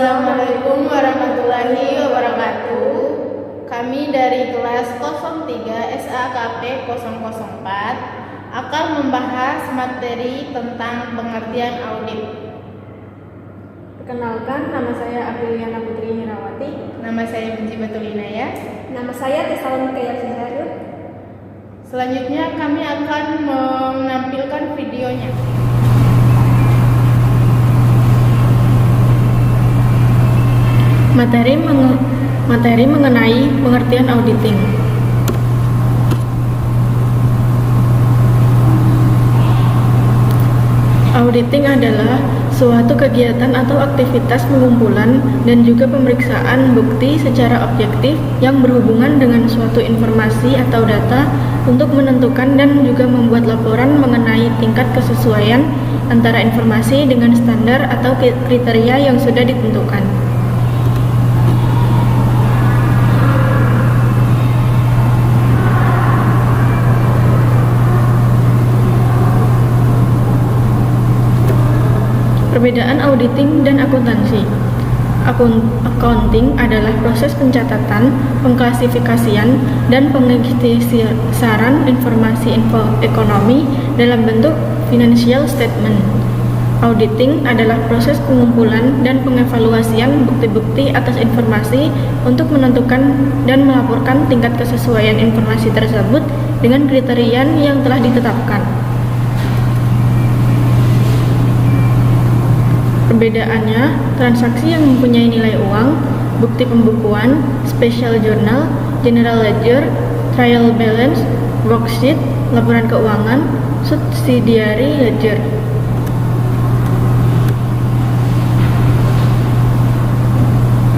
Assalamualaikum warahmatullahi wabarakatuh. Kami dari kelas 03 SAKP 004 akan membahas materi tentang pengertian audit. Perkenalkan, nama saya Apriliana Putri Hirawati. Nama saya Benci Batulinaya. Nama saya Tesalonika Yarsizarut. Selanjutnya kami akan menampilkan videonya. Materi mengenai pengertian auditing. Auditing adalah suatu kegiatan atau aktivitas pengumpulan dan juga pemeriksaan bukti secara objektif yang berhubungan dengan suatu informasi atau data untuk menentukan dan juga membuat laporan mengenai tingkat kesesuaian antara informasi dengan standar atau kriteria yang sudah ditentukan. Perbedaan auditing dan akuntansi. Accounting adalah proses pencatatan, pengklasifikasian, dan pengikhtisaran informasi ekonomi dalam bentuk financial statement. Auditing adalah proses pengumpulan dan pengevaluasian bukti-bukti atas informasi untuk menentukan dan melaporkan tingkat kesesuaian informasi tersebut dengan kriteria yang telah ditetapkan. Perbedaannya, transaksi yang mempunyai nilai uang, bukti pembukuan, special journal, general ledger, trial balance, worksheet, laporan keuangan, subsidiary ledger.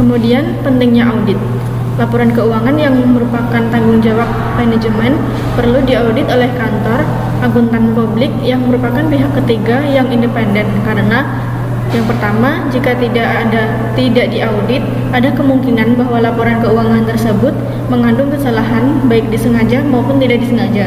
Kemudian, pentingnya audit. Laporan keuangan yang merupakan tanggung jawab manajemen perlu diaudit oleh kantor akuntan publik yang merupakan pihak ketiga yang independen karena yang pertama, jika tidak diaudit, ada kemungkinan bahwa laporan keuangan tersebut mengandung kesalahan baik disengaja maupun tidak disengaja.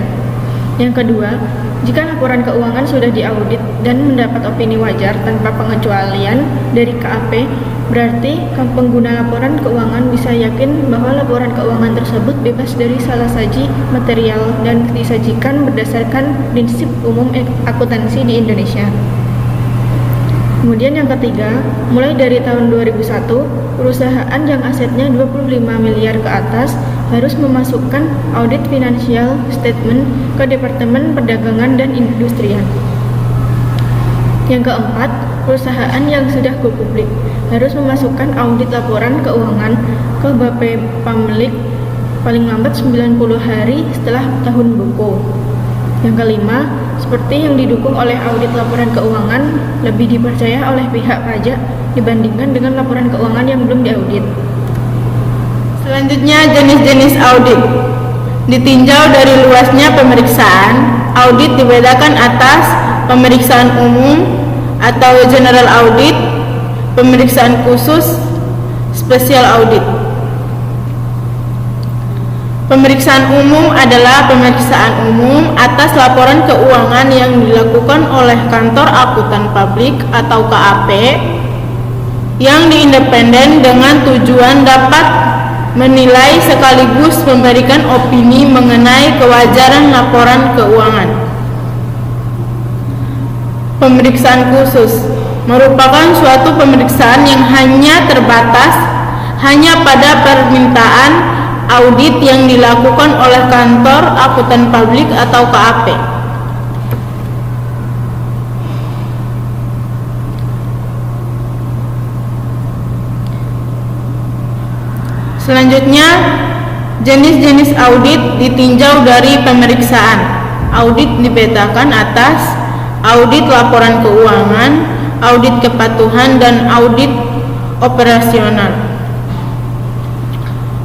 Yang kedua, jika laporan keuangan sudah diaudit dan mendapat opini wajar tanpa pengecualian dari KAP, berarti pengguna laporan keuangan bisa yakin bahwa laporan keuangan tersebut bebas dari salah saji material dan disajikan berdasarkan prinsip umum akuntansi di Indonesia. Kemudian yang ketiga, mulai dari tahun 2001, perusahaan yang asetnya 25 miliar ke atas harus memasukkan audit financial statement ke Departemen Perdagangan dan Industrian. Yang keempat, perusahaan yang sudah go publik harus memasukkan audit laporan keuangan ke Bapepamlik paling lambat 90 hari setelah tahun buku. Yang kelima, seperti yang didukung oleh audit laporan keuangan lebih dipercaya oleh pihak pajak dibandingkan dengan laporan keuangan yang belum diaudit. Selanjutnya, jenis-jenis audit. Ditinjau dari luasnya pemeriksaan, audit dibedakan atas pemeriksaan umum atau general audit, pemeriksaan khusus, special audit. Pemeriksaan umum adalah pemeriksaan umum atas laporan keuangan yang dilakukan oleh kantor akuntan publik atau KAP yang diindependen dengan tujuan dapat menilai sekaligus memberikan opini mengenai kewajaran laporan keuangan. Pemeriksaan khusus merupakan suatu pemeriksaan yang hanya terbatas pada permintaan audit yang dilakukan oleh kantor akuntan publik atau KAP. Selanjutnya, jenis-jenis audit ditinjau dari pemeriksaan. Audit dibedakan atas audit laporan keuangan, audit kepatuhan, dan audit operasional.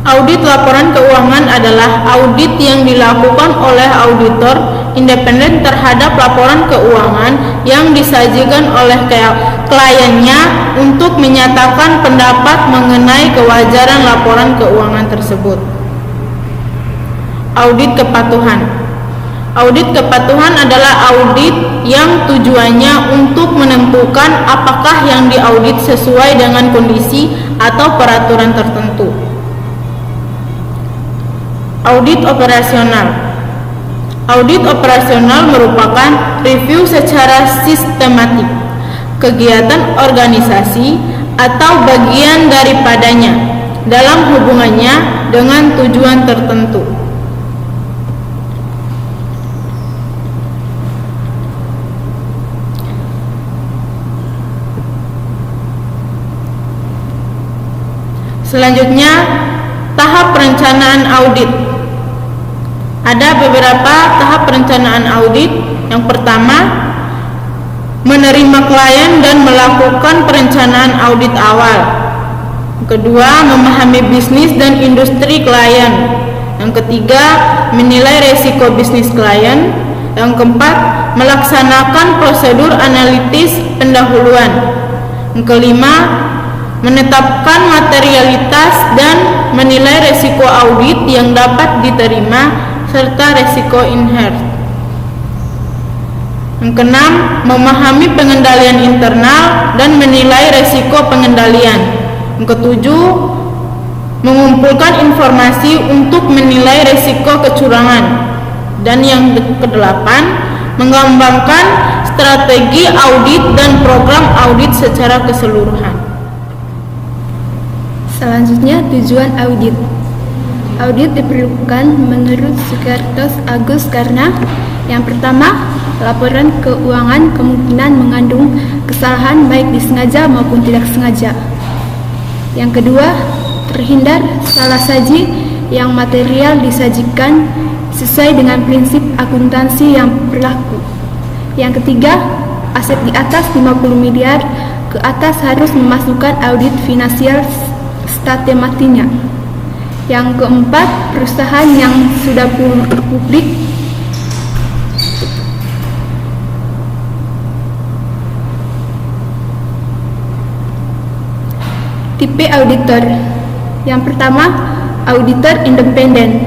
Audit laporan keuangan adalah audit yang dilakukan oleh auditor independen terhadap laporan keuangan yang disajikan oleh kliennya untuk menyatakan pendapat mengenai kewajaran laporan keuangan tersebut. Audit kepatuhan. Audit kepatuhan adalah audit yang tujuannya untuk menentukan apakah yang diaudit sesuai dengan kondisi atau peraturan tertentu. Audit operasional. Audit operasional merupakan review secara sistematik kegiatan organisasi atau bagian daripadanya dalam hubungannya dengan tujuan tertentu. Selanjutnya, tahap perencanaan audit. Ada beberapa tahap perencanaan audit. Yang pertama, menerima klien dan melakukan perencanaan audit awal. Yang kedua, memahami bisnis dan industri klien. Yang ketiga, menilai resiko bisnis klien. Yang keempat, melaksanakan prosedur analitis pendahuluan. Yang kelima, menetapkan materialitas dan menilai resiko audit yang dapat diterima serta resiko inherent. Yang keenam, memahami pengendalian internal dan menilai resiko pengendalian. Yang ketujuh, mengumpulkan informasi untuk menilai resiko kecurangan. Dan yang kedelapan, mengembangkan strategi audit dan program audit secara keseluruhan. Selanjutnya, tujuan audit. Audit diperlukan menurut Sukartos Agus karena yang pertama, laporan keuangan kemungkinan mengandung kesalahan baik disengaja maupun tidak sengaja. Yang kedua, terhindar salah saji yang material disajikan sesuai dengan prinsip akuntansi yang berlaku. Yang ketiga, aset di atas 50 miliar ke atas harus memasukkan audit finansial statematinya. Yang keempat, perusahaan yang sudah publik tipe auditor. Yang pertama, auditor independen.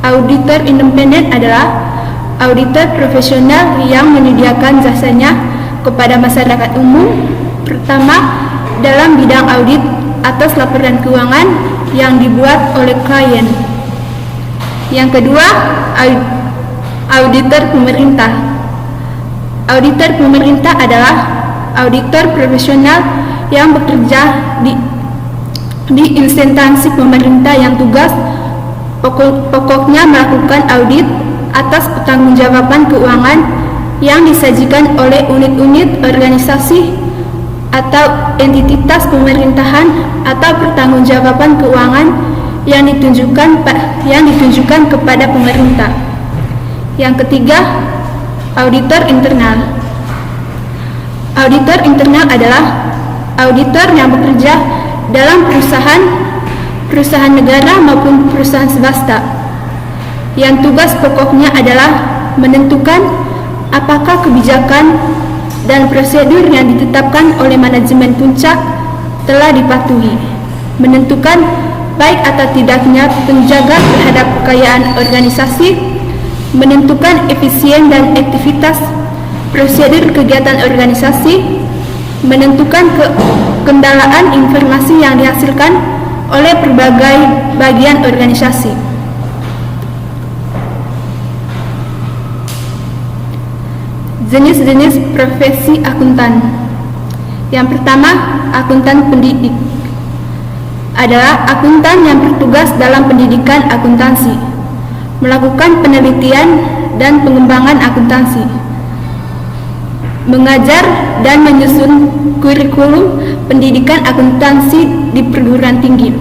Auditor independen adalah auditor profesional yang menyediakan jasanya kepada masyarakat umum, pertama dalam bidang audit atas laporan keuangan yang dibuat oleh klien. Yang kedua, auditor pemerintah. Auditor pemerintah adalah auditor profesional yang bekerja di instansi pemerintah yang tugas pokoknya melakukan audit atas pertanggungjawaban keuangan yang disajikan oleh unit-unit organisasi atau entitas pemerintahan atau pertanggungjawaban keuangan yang ditunjukkan kepada pemerintah. Yang ketiga, auditor internal. Auditor internal adalah auditor yang bekerja dalam perusahaan negara maupun perusahaan swasta, yang tugas pokoknya adalah menentukan apakah kebijakan dan prosedur yang ditetapkan oleh manajemen puncak telah dipatuhi, menentukan baik atau tidaknya penjaga terhadap kekayaan organisasi, menentukan efisien dan efektivitas prosedur kegiatan organisasi, menentukan kendalaan informasi yang dihasilkan oleh berbagai bagian organisasi. Jenis-jenis profesi akuntan. Yang pertama, akuntan pendidik adalah akuntan yang bertugas dalam pendidikan akuntansi, melakukan penelitian dan pengembangan akuntansi, mengajar dan menyusun kurikulum pendidikan akuntansi di perguruan tinggi.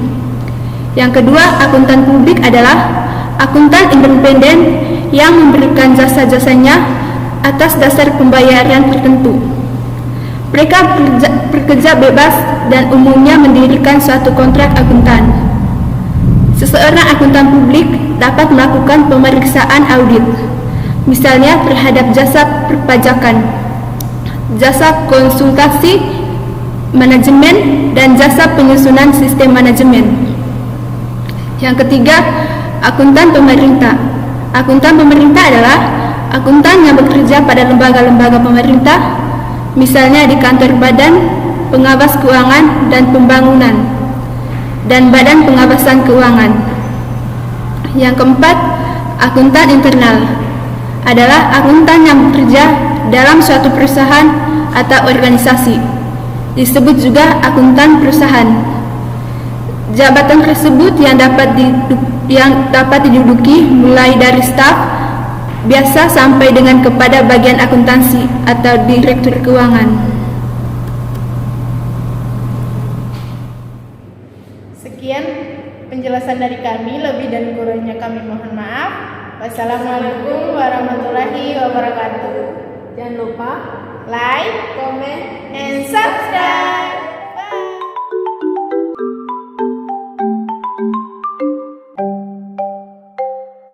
Yang kedua, akuntan publik adalah akuntan independen yang memberikan jasa-jasanya atas dasar pembayaran tertentu. Mereka bekerja bebas dan umumnya mendirikan suatu kontrak akuntan. Seseorang akuntan publik dapat melakukan pemeriksaan audit, misalnya terhadap jasa perpajakan, jasa konsultasi manajemen, dan jasa penyusunan sistem manajemen. Yang ketiga, akuntan pemerintah. Akuntan pemerintah adalah akuntan yang bekerja pada lembaga-lembaga pemerintah, misalnya di kantor Badan Pengawas Keuangan dan Pembangunan dan Badan Pengawasan Keuangan. Yang keempat, akuntan internal adalah akuntan yang bekerja dalam suatu perusahaan atau organisasi. Disebut juga akuntan perusahaan. Jabatan tersebut yang dapat diduduki mulai dari staf biasa sampai dengan kepada bagian akuntansi atau direktur keuangan. Sekian penjelasan dari kami, lebih dan kurangnya kami mohon maaf. Wassalamualaikum warahmatullahi wabarakatuh. Jangan lupa Like, comment, and subscribe.